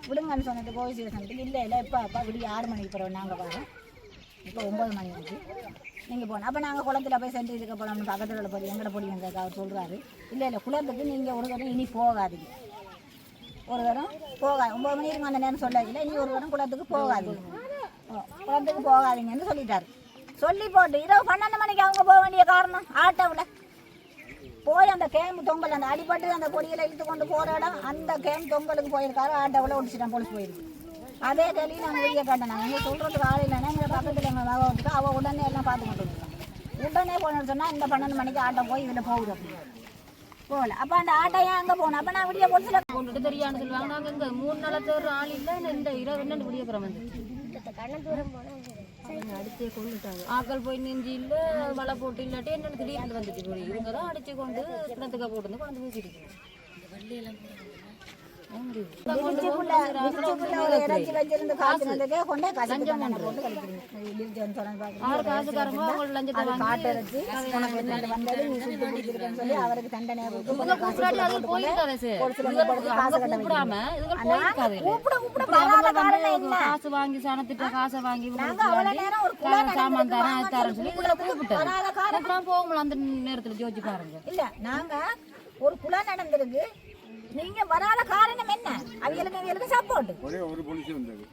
[SPEAKER 3] விடுங்கன்னு சொன்னது கோவில் ஸ்டேஷனுக்கு இல்லை இப்போ விடிய 6 மணிக்கு பிறகு நாங்கள் வரோம். இப்போ 9 மணி ஆச்சு நீங்கள் போனோம். அப்போ நாங்கள் குளத்தில் போய் சென்று இருக்க போகலாம்னு பக்கத்தில் போய் எங்கட பொடி எங்க அவர் சொல்கிறாரு இல்லை குளத்துக்கு நீங்கள் ஒரு தரம் இனி போகாதீங்க. ஒரு தரம் போகாது 9 மணி இருக்கும் அந்த நேரம் சொல்லாதில்ல இனி ஒரு தரம் குளத்துக்கு போகாதீங்க. குளத்துக்கு போகாதீங்கன்னு சொல்லிட்டாரு. சொல்லி போட்டு இரவு 12 மணிக்கு அவங்க போக வேண்டிய காரணம் ஆட்டோவில் போய் அந்த கேம்பு தொங்கல் அந்த அடிப்பட்டு அந்த கொடியில் இழுத்து கொண்டு போகிற இடம் அந்த கேம்பு தொங்கலுக்கு போயிருக்காரு. ஆட்டோவில் ஒடிச்சிட்டான் போலீஸ் போயிருக்கு. அதே கேள்வி நாங்கள் வெளியே காட்டினாங்க. எங்கள் சொல்கிறதுக்கு ஆள் இல்லைன்னா எங்கள் பக்கத்தில் எங்கள் மகத்துக்கு அவள் உடனே எல்லாம் பார்த்து கொண்டு வந்துருக்காங்க. உடனே போனோன்னு சொன்னால் இந்த 12 மணிக்கு ஆட்டோ போய் இதில் போகுது அப்படி போகல. அப்போ அந்த ஆட்டோ ஏன் அங்கே போகணும்? அப்போ நான் விடிய போலீஸில்
[SPEAKER 9] கொண்டுட்டு தெரியான்னு சொல்லுவாங்க. நாங்கள் இங்கே 3 நாள் ஆள் இல்லை இந்த இரவு என்ன விடிய போகிறோம் வந்து அடிச்சே கொண்டுட்டாங்க. ஆக்கள் போய் நெஞ்சு இல்லை வலை போட்டு இல்லாட்டி என்னென்னு திடீர்னு வந்துட்டு போய் இவங்க தான் அடிச்சு கொண்டு கிணத்துக்கா போட்டு வந்து கொண்டு பேசிட்டு
[SPEAKER 3] அவருக்கு தண்டனை
[SPEAKER 9] காசு வாங்கி சனத்திட்ட காசை வாங்கி சாமான் தரேன் தரேன் சொல்லி போகும்போது அந்த நேரத்துல ஜோதிச்சு பாருங்க.
[SPEAKER 3] இல்ல நாங்க ஒரு குலை நடந்திருக்கு நீங்க வராத காரணம் என்ன? அவங்களுக்கு சப்போர்ட்
[SPEAKER 1] ஒரு போலீஸ் வந்தது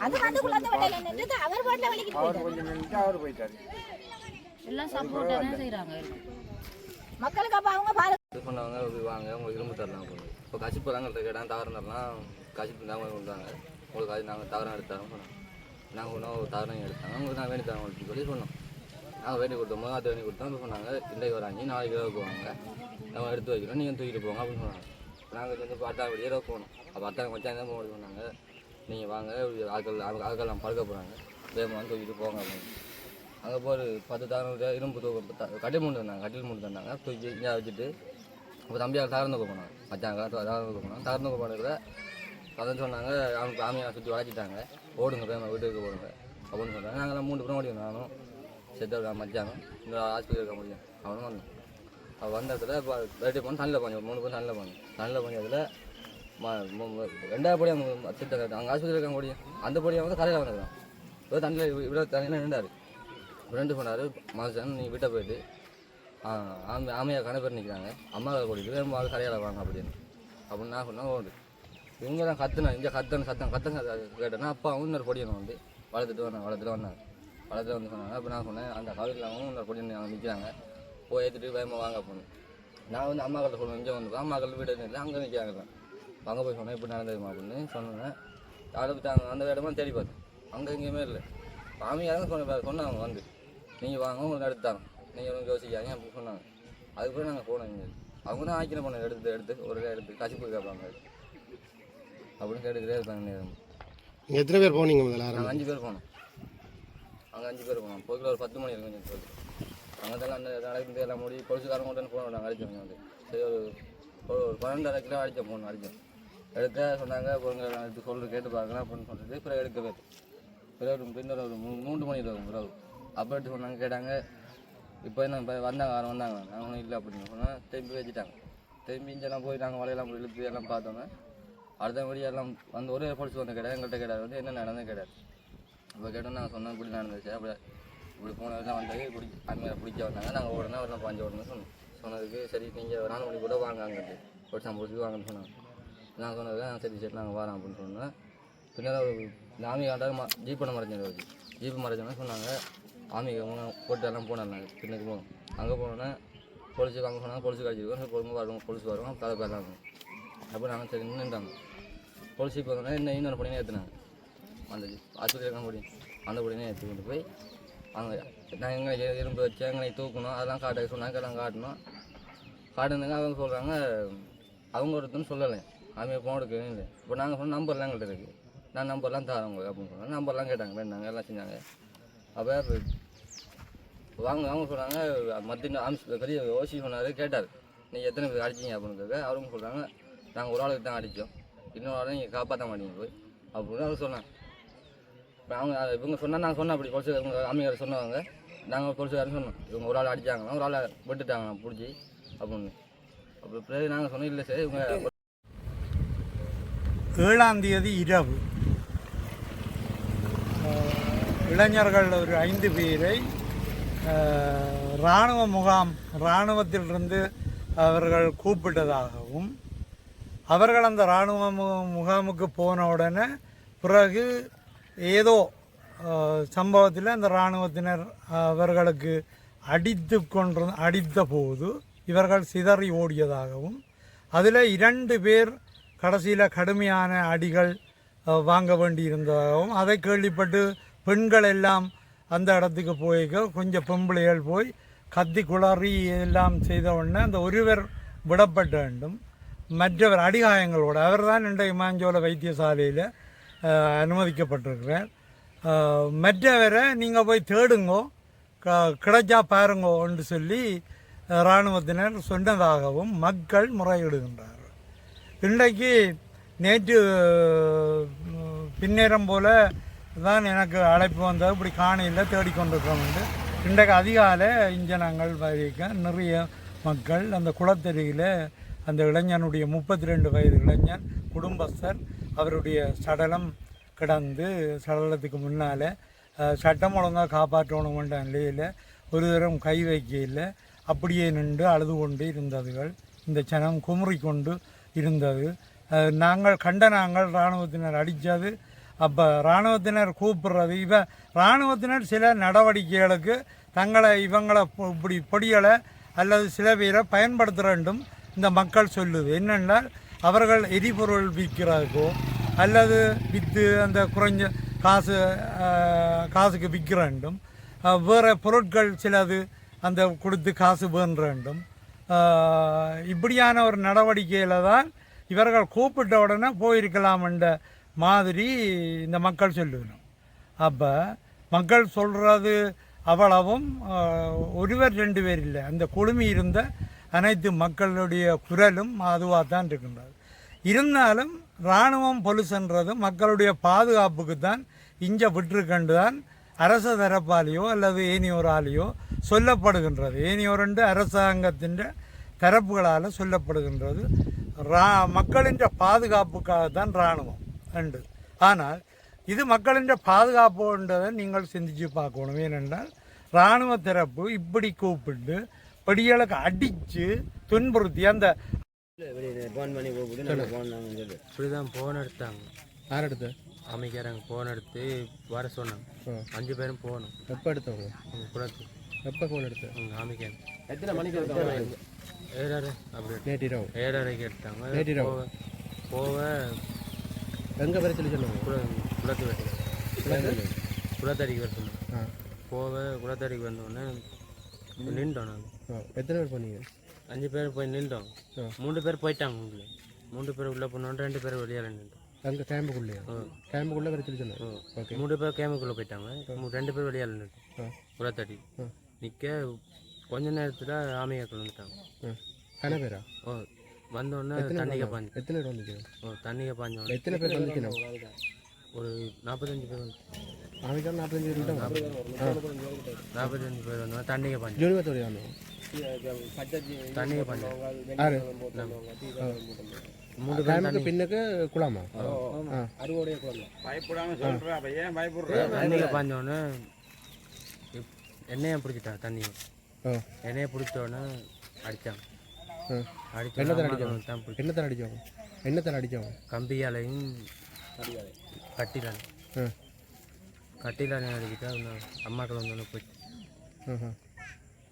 [SPEAKER 3] அது வந்து குழந்தை வண்டியில நின்று அவர் பாட்டுல வலிக்கிட்டு
[SPEAKER 1] அவர் கொஞ்சம் நின்று அவர் போயிட்டாரு.
[SPEAKER 9] எல்லாம் சப்போர்ட் தானே செய்கிறாங்க.
[SPEAKER 3] மக்களுக்கு அப்போ அவங்க பாரு
[SPEAKER 2] இது பண்ணவங்க வாங்க உங்களுக்கு இரும்பு தரலாம் போகணும். இப்போ கசிப்பு தாங்க கேட்டால் தகரம் தரலாம், கசிப்பு தாங்க கொடுத்தாங்க உங்களுக்கு. அது நாங்கள் தகரம் எடுத்தாங்க சொன்னோம். நாங்கள் ஒன்றும் தகரம் எடுத்தாங்க உங்களுக்கு நான் வேண்டி தரோம் சொல்லி சொன்னோம். நாங்கள் வேண்டி கொடுத்தோம், முதல் வேண்டி கொடுத்தோம். இப்போ சொன்னாங்க இன்றைக்கு வராங்க, நாளைக்கு இரவு போவாங்க, நம்ம எடுத்து வைக்கிறோம், நீங்கள் தூக்கிட்டு போங்க அப்படின்னு சொன்னாங்க. நாங்கள் வந்து இப்போ வெளியே இரவு போகணும். அப்போ அட்டாங்க வச்சாங்க தான் போக சொன்னாங்க. நீங்கள் வாங்க ஆட்கள் நான் பழக்க போகிறாங்க, வேகமாக வந்து தூக்கிட்டு போங்க அப்படின்னு. அங்கே போய் 10 தகரம் இரும்பு கட்டில் மூணு தந்தாங்க, கட்டில் மூணு தந்தாங்க. தூக்கி இங்கே வச்சுட்டு இப்போ தம்பியாக தகர்ந்து போகணும், வச்சாங்க தகர்ந்து போகணும். தகர்ந்து போனதுல அதான் சொன்னாங்க, அவங்க ஆமையை சுற்றி வளைச்சிட்டாங்க, ஓடுங்க வேகமாக வீட்டுக்கு போடுங்க அப்படின்னு சொன்னாங்க. நாங்கள்லாம் 3 பேரும் ஓடிவோம். நானும் செத்த மச்சாங்க இந்த ஹாஸ்பிட்டல் இருக்க முடியும் அவனும் வந்தோம். அவள் வந்த இடத்துல இப்போ வேட்டை போனோம், தண்ணியில் பாஞ்சோம், 3 பேரும் தண்ணியில் பாஞ்சோம். தண்ணியில் பாஞ்சதில் 2வது படி அவங்க சித்த அங்கே ஹாஸ்பிட்டல் இருக்க முடியும். அந்த படியை வந்து கரையில் வந்துருக்கான். இப்போ தண்ணியில் இவ்வளோ தண்ணியில் நின்றார். ஃப்ரெண்டு சொன்னார், மாதம் நீங்கள் வீட்டை போயிட்டு ஆமையாக கணப்பேர் நிற்கிறாங்க, அம்மாவை கூட்டிட்டு வேறு கரையால் வாங்க அப்படின்னு நான் சொன்னால் ஓடு. இவங்க தான் கத்துனேன், இங்கே சத்தம் கேட்டேன்னா அப்பா அவங்க இன்னொரு பொடியனை வந்து வளர்த்துட்டு வந்தாங்க. வளர்த்துட்டு வந்து சொன்னாங்க. அப்போ நான் சொன்னேன், அந்த காவிரியில் அவங்க இன்னொரு பொடியனை அவங்க நிற்கிறாங்க, போய் ஏற்றிட்டு வேகமாக வாங்க போகணும். நான் வந்து அம்மாக்கிட்ட சொல்லுவேன், இங்கே வந்து அம்மாக்கள் வீடு இல்லை அங்கே நிற்கிறாங்க. அங்கே போய் சொன்னேன், இப்படி நடந்ததுமா அப்படின்னு சொன்னேன். அடுத்துட்டாங்க, அந்த இடமா தேடி பார்த்தேன், அங்கே எங்கேயுமே இல்லை. மாமியாரும் சொன்னாங்க வந்து நீங்கள் வாங்க உங்களுக்கு எடுத்தாங்க, நீங்கள் ஒன்றும் யோசிக்காங்க அப்படின்னு சொன்னாங்க. அதுக்கப்புறம் நாங்கள் போனோம். இங்கே அவங்க தான் ஆக்கின பண்ண எடுத்து ஒரு எடுத்து கசிப்பு கேட்பாங்க அப்படின்னு கேட்டுக்கிட்டே இருப்பாங்க.
[SPEAKER 8] எத்தனை பேர் போனீங்க முதல்ல?
[SPEAKER 2] நாங்கள் 5 பேர் போனோம். அங்கே 5 பேர் போனோம். போய்க்குள்ள ஒரு 10 மணி இருக்கும் கொஞ்சம் போய் அங்கே தான் அந்த நடக்குது எல்லாம் மூடி பொலிசுக்காரங்க மட்டும் போனோம். நாங்கள் அடித்தோம் வந்து சரி ஒரு 12.5 கிலோ அடித்தோம். எடுக்க சொன்னாங்க, பொருங்க எடுத்து சொல்கிற கேட்டு பார்க்கலாம் அப்படின்னு சொல்லிட்டு பிறகு எடுக்கவே பிறகு பின்னர் ஒரு 3 மணி இருக்கும் பிறகு. அப்போ எடுத்து சொன்னாங்க, கேட்டாங்க இப்போ என்ன வந்தாங்க யாரும் வந்தாங்க, நாங்கள் ஒன்றும் இல்லை அப்படின்னு சொன்னால் திரும்பி வச்சுட்டாங்க. திரும்பி இங்கெல்லாம் போய் நாங்கள் வலையெல்லாம் போய் இழுத்து எல்லாம் பார்த்தோங்க. அடுத்தபடி எல்லாம் வந்து ஒரே பொலிச்சு வந்து கேட்டார், எங்கள்கிட்ட கேட்டார் வந்து என்ன நடந்தது கேட்டார். இப்போ கேட்டோம், நாங்கள் சொன்னோம் இப்படி நடந்துச்சு, இப்படி போனதெல்லாம் வந்தாங்க, அம்மையை பிடிக்க வந்தாங்க, நாங்கள் ஓடணும் வரலாம் 5 ஓடணும் சொன்னதுக்கு சரி நீங்கள் 4 மணி கூட வாங்க அங்கே ஒரு சம்பளத்துக்கு வாங்கன்னு சொன்னாங்க. நான் சொன்னதுக்கு சரி நாங்கள் வரோம் அப்படின்னு சொன்னேன். பின்னர் இந்த ஆமி காட்டால் ஜீப்பை மறைஞ்சது வச்சு ஜீப்பு மறைஞ்சோன்னா சொன்னாங்க, ஆமிக்கு போட்டு எல்லாம் போனாங்க. பின்னுக்கு போகணும். அங்கே போனோன்னே பொலிச்சு வாங்க சொன்னாங்க, பொலிச்சு காய்ச்சிருக்கோம், பொறுமை வருவோம், பொலிச்சு வருவோம், கதை பேரலாம். அப்போ நாங்கள் சரி நின்றுட்டாங்க. பொலிச்சு இப்போ வந்தோன்னா இன்னொரு பொடினே ஏற்றுனாங்க. அந்த ஆஸ்பத்திரி இருக்க முடியும் அந்த பொடினே ஏற்றி கொண்டு போய் அங்கே நாங்கள் எங்களை இரும்பு வச்சு எங்களை தூக்கணும், அதெல்லாம் காட்ட சொன்னாங்க. எல்லாம் காட்டணும். காட்டுனாங்க. அவங்க சொல்கிறாங்க, அவங்க ஒருத்தன்னு சொல்லலை, ஆமையை போன எடுக்கவே இல்லை. இப்போ நாங்கள் சொன்ன நம்பர்லாம் எங்கள்கிட்ட இருக்குது, நான் நம்பர்லாம் தரவங்க அப்படின்னு சொன்னாங்க. நம்பர்லாம் கேட்டாங்க, வேண்டாங்க எல்லாம் செஞ்சாங்க. அப்போ அவங்க சொல்கிறாங்க, மத்திய பெரிய ஓசி சொன்னார், கேட்டார் நீங்கள் எத்தனை பேர் அடிச்சிங்க அப்படின்னு கேட்க. அவங்க சொல்கிறாங்க, நாங்கள் ஒரு ஆளுக்கு தான் அடித்தோம், இன்னொரு ஆளை நீங்கள் காப்பாற்ற மாட்டீங்க போய் அப்படின்னு அவர் சொன்னாங்க. இப்போ அவங்க இவங்க சொன்னால் நாங்கள் சொன்னோம், அப்படி பொலிச்சு இவங்க ஆமியார் சொன்னவங்க நாங்கள் பொலிச்சுக்காரன்னு சொன்னோம், இவங்க ஒரு ஆள் அடித்தாங்கன்னா ஒரு ஆளை விட்டுட்டாங்க பிடிச்சி அப்படின்னு. அப்போ பிறகு நாங்கள் சொன்னோம், இல்லை சார் இவங்க
[SPEAKER 1] 7ஆம் தேதி இரவு இளைஞர்கள் ஒரு 5 பேரை இராணுவத்திலிருந்து அவர்கள் கூப்பிட்டதாகவும், அவர்கள் அந்த இராணுவ முகாமுக்கு போன உடனே பிறகு ஏதோ சம்பவத்தில் அந்த இராணுவத்தினர் அவர்களுக்கு அடித்த போது இவர்கள் சிதறி ஓடியதாகவும், அதில் 2 பேர் கடைசியில் கடுமையான அடிகள் வாங்க வேண்டியிருந்ததாகவும், அதை கேள்விப்பட்டு பெண்கள் எல்லாம் அந்த இடத்துக்கு போய்க்க கொஞ்சம் பொம்பளைகள் போய் கத்தி குளறி எல்லாம் செய்த உடனே அந்த ஒருவர் விடப்பட வேண்டும். மற்றவர் அடிகாயங்களோடு அவர் தான் இன்றைய மாஞ்சோலை வைத்தியசாலையில் அனுமதிக்கப்பட்டிருக்கிறார். மற்றவரை நீங்கள் போய் தேடுங்கோ, கிடைச்சா பாருங்கோ என்று சொல்லி இராணுவத்தினர் சொன்னதாகவும் மக்கள் முறையிடுகின்றார்கள். இன்றைக்கு நேற்று பின்னேரம் போல் தான் எனக்கு அழைப்பு வந்தது, இப்படி காணியில் தேடிக்கொண்டிருக்கிறோம் என்று. இன்றைக்கு அதிகாலை இங்கே நாங்கள் வரைக்க நிறைய மக்கள் அந்த குளத்தருகில் அந்த இளைஞனுடைய 32 வயது இளைஞன் குடும்பஸ்தர் அவருடைய சடலம் கிடந்து சடலத்துக்கு முன்னால் சட்டம் ஒழுங்காக காப்பாற்றணுமென்ற நிலையில் ஒரு தரம் கை வைக்கையில் அப்படியே நின்று அழுது கொண்டு இருந்ததுகள் இந்த சனம் குமுறி கொண்டு இருந்தது. நாங்கள் நாங்கள் இராணுவத்தினர் அடித்தது. அப்போ இராணுவத்தினர் கூப்பிட்றது, இராணுவத்தினர் சில நடவடிக்கைகளுக்கு தங்களை இவங்களை இப்படி பொடிகளை அல்லது சில பேரை பயன்படுத்துகிறண்டும் இந்த மக்கள் சொல்லுது. என்னென்றால் அவர்கள் எரிபொருள் விற்கிறதுக்கோ அல்லது விற்று அந்த குறைஞ்ச காசுக்கு விற்கிறண்டும், வேறு பொருட்கள் சிலது அந்த கொடுத்து காசு வேண்டுண்டும், இப்படியான ஒரு நடவடிக்கையில் தான் இவர்கள் கூப்பிட்ட உடனே போயிருக்கலாம்ன்ற மாதிரி இந்த மக்கள் சொல்லுவேன். அப்போ மக்கள் சொல்கிறது அவ்வளவும் ஒருவர் 2 பேர் இல்லை, அந்த குழுமி இருந்த அனைத்து மக்களுடைய குரலும் அதுவாக தான் இருக்கின்றது. இருந்தாலும் இராணுவம் பொலிஸ்ன்றது மக்களுடைய பாதுகாப்புக்கு தான் இங்கே விட்டுருக்கண்டு தான் அரச தரப்பாலேயோ அல்லது ஏனியோராலேயோ சொல்லப்படுகின்றது. ஏனியோரென்று அரசாங்கத்தின் தரப்புகளால் சொல்லப்படுகின்றது. மக்களின் பாதுகாப்புக்காக தான் இராணுவம் உண்டு. ஆனால் இது மக்களின் பாதுகாப்புன்றதை நீங்கள் சிந்திச்சு பார்க்கணும். ஏனென்றால் இராணுவ தரப்பு இப்படி கூப்பிட்டு படிகளுக்கு அடித்து துன்புறுத்தி அந்த
[SPEAKER 10] இப்படிதான் போன் எடுத்தாங்க.
[SPEAKER 8] யார் எடுத்து?
[SPEAKER 10] அமைக்கிறாங்க போன் எடுத்து வர சொன்னாங்க. 5 பேரும் போகணும்.
[SPEAKER 8] எப்போ எடுத்தவங்க?
[SPEAKER 10] குளத்து.
[SPEAKER 8] எப்போ ஃபோன் எடுத்து?
[SPEAKER 10] அமைக்கிறேன்.
[SPEAKER 8] எத்தனை மணிக்கு எடுத்தாங்க?
[SPEAKER 10] 7:30 அப்படி.
[SPEAKER 8] நேற்றிரவு
[SPEAKER 10] 7:30க்கு எடுத்தாங்க.
[SPEAKER 8] நேற்றிரவு
[SPEAKER 10] போக
[SPEAKER 8] எங்கே வர சொல்லி சொன்னாங்க?
[SPEAKER 10] குளத்து வெட்டி குளத்தடிக்கு வர சொன்னாங்க. போக குளத்தடிக்கு வந்தோடனே நின்றோம். நாங்கள்
[SPEAKER 8] எத்தனை பேர் போனீங்க?
[SPEAKER 10] 5 பேர் போய் நின்றோம். 3 பேர் போயிட்டாங்க உள்ளே. 3 பேர் உள்ளே போனோம். 2 பேர் வெளியால் நின்றோம்.
[SPEAKER 8] அங்கே கேம்புக்குள்ளேயா? கேம்புக்குள்ளே வர சொல்லி சொன்னாங்க. ஓகே.
[SPEAKER 10] 3 பேர் கேமுக்குள்ளே போயிட்டாங்க. 2 பேர் வெளியால் நின்றோம். குளத்தடி நிற்க கொஞ்ச நேரத்தில் ஆமையாக்கள் வந்துட்டாங்க.
[SPEAKER 8] கன பேரா?
[SPEAKER 10] வந்தோடனே தண்ணிக்கு பாஞ்சு.
[SPEAKER 8] எத்தனை பேர் வந்துச்சு?
[SPEAKER 10] தண்ணிக்கு பாஞ்சோம்.
[SPEAKER 8] எத்தனை பேர் வந்துச்சு?
[SPEAKER 10] ஒரு 45 பேர் வந்து.
[SPEAKER 8] ஆமைக்கார 45 பேர் விட்டாங்க.
[SPEAKER 10] 45 பேர் வந்தோம். தண்ணிக்கு பாஞ்சு.
[SPEAKER 8] ஜோனிவத்தோடைய ஆணும்
[SPEAKER 10] தண்ணிக்கு பாஞ்சு.
[SPEAKER 8] யாரு?
[SPEAKER 10] 3 பேர்
[SPEAKER 8] பின்னுக்கு குளமா?
[SPEAKER 10] தண்ணிக்கு பாஞ்சோடனே எண்ணெயை பிடிச்சிட்டாங்க. தண்ணியை எண்ணெயை பிடிச்சோடனே அடித்தாங்க.
[SPEAKER 8] என்னத்தில் அடித்தவங்க? என்னத்தில் அடித்தவங்க?
[SPEAKER 10] கம்பியாலையும் கட்டிலாலையும் அடிக்கிட்டா அம்மாக்கள் வந்தோடனே போயிட்டு.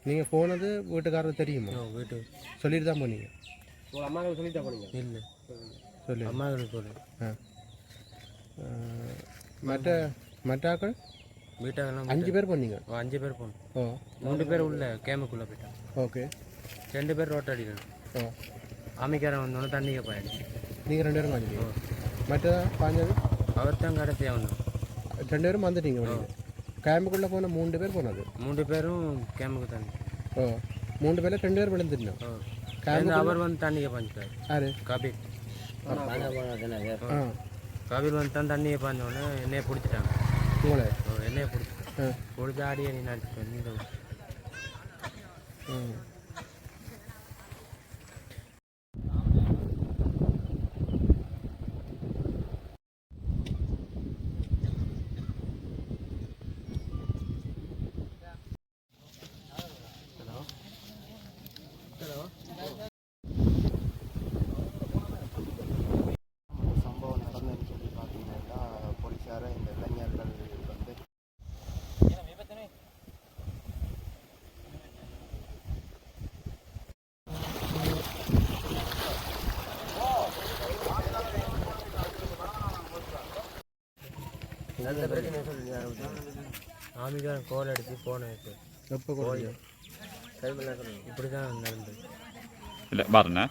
[SPEAKER 8] நீங்கள் போனது வீட்டுக்காரர் தெரியுமா?
[SPEAKER 10] வீட்டு
[SPEAKER 8] சொல்லிட்டு தான் போனீங்க?
[SPEAKER 10] அம்மாக்கள் சொல்லிட்டு தான் போனீங்க? இல்லை
[SPEAKER 8] சொல்லி
[SPEAKER 10] அம்மாக்களுக்கு சொல்லு.
[SPEAKER 8] மற்ற ஆக்கள்
[SPEAKER 10] வீட்டாக்கெல்லாம்
[SPEAKER 8] 5 பேர் போனீங்க?
[SPEAKER 10] 5 பேர் போகணும். 3 பேர் உள்ள கேமுக்குள்ளே போயிட்டாங்க.
[SPEAKER 8] ஓகே.
[SPEAKER 10] 2 பேர் ரோட்டை அடிக்கணும். அமைக்காரன் வந்தோடனே தண்ணிக்கு பாயிடுச்சு.
[SPEAKER 8] நீங்கள் 2 பேரும் பாஞ்சீங்க? மற்ற பாஞ்சது
[SPEAKER 10] அவர் தான் கடைசியாக வந்தோம்.
[SPEAKER 8] 2 பேரும் வந்துட்டீங்க வெளியில்? கேம்புக்குள்ளே போன 3 பேர் போனது?
[SPEAKER 10] 3 பேரும் கேமுக்கு தண்ணி.
[SPEAKER 8] 3 பேரில் 2 பேர் விழுந்துட்டோம்.
[SPEAKER 10] அவர் வந்து தண்ணியை பாஞ்சிட்டார்.
[SPEAKER 8] யாரு?
[SPEAKER 10] கபீர். கபீர் வந்து தான் தண்ணியை பாஞ்சோடனே என்னையை பிடிச்சிட்டாங்க.
[SPEAKER 8] உங்களை?
[SPEAKER 10] என்னையை பிடிச்சி ஆடியை நீ நடிச்சிட்டு வந்து.
[SPEAKER 4] சம்பவம் நடந்ததுன்னு சொல்லி பார்த்தீங்கன்னா போலீஸாரை இந்த இளைஞர்கள் வந்து
[SPEAKER 10] ஆமிக்காரன் கோல் அடித்து போனேன்.
[SPEAKER 8] எப்போ கோல்?
[SPEAKER 10] இப்படி தான் நடந்தது.
[SPEAKER 11] இல்லை பாருங்க.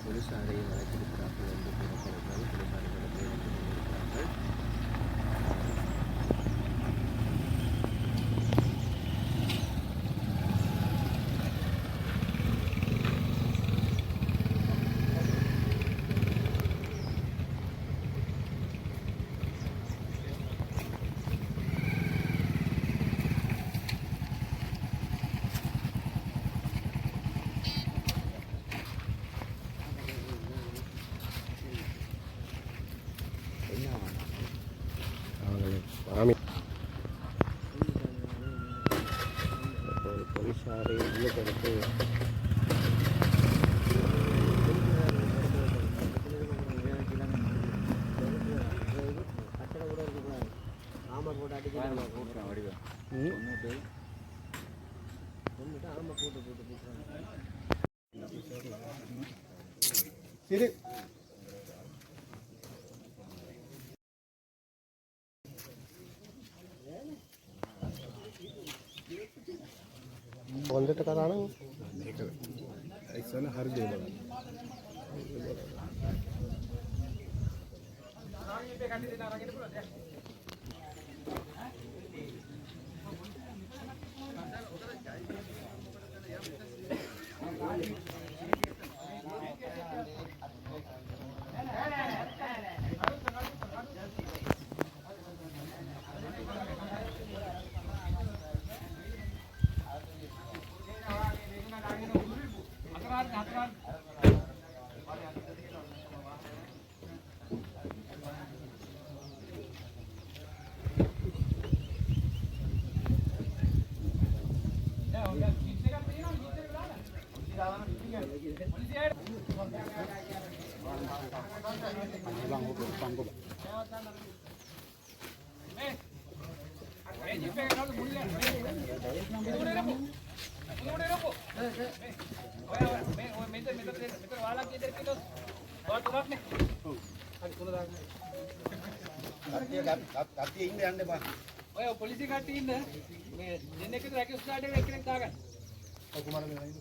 [SPEAKER 4] போலீஸாரை வழக்கெடுக்கிறார்கள் என்று கூறப்படுகிறது. போலீஸாரை போலீஸாரை உள்ளுக்கெடுத்து
[SPEAKER 8] வந்துட்டு கதான हर जगह
[SPEAKER 7] පොලිසි කට්ටිය ඉන්න මේ දෙන්නෙක් විතර රැකියුස් කාඩ් එක එක්කෙනෙක් දාගන්න. ඔව් කුමාරගේ නේද?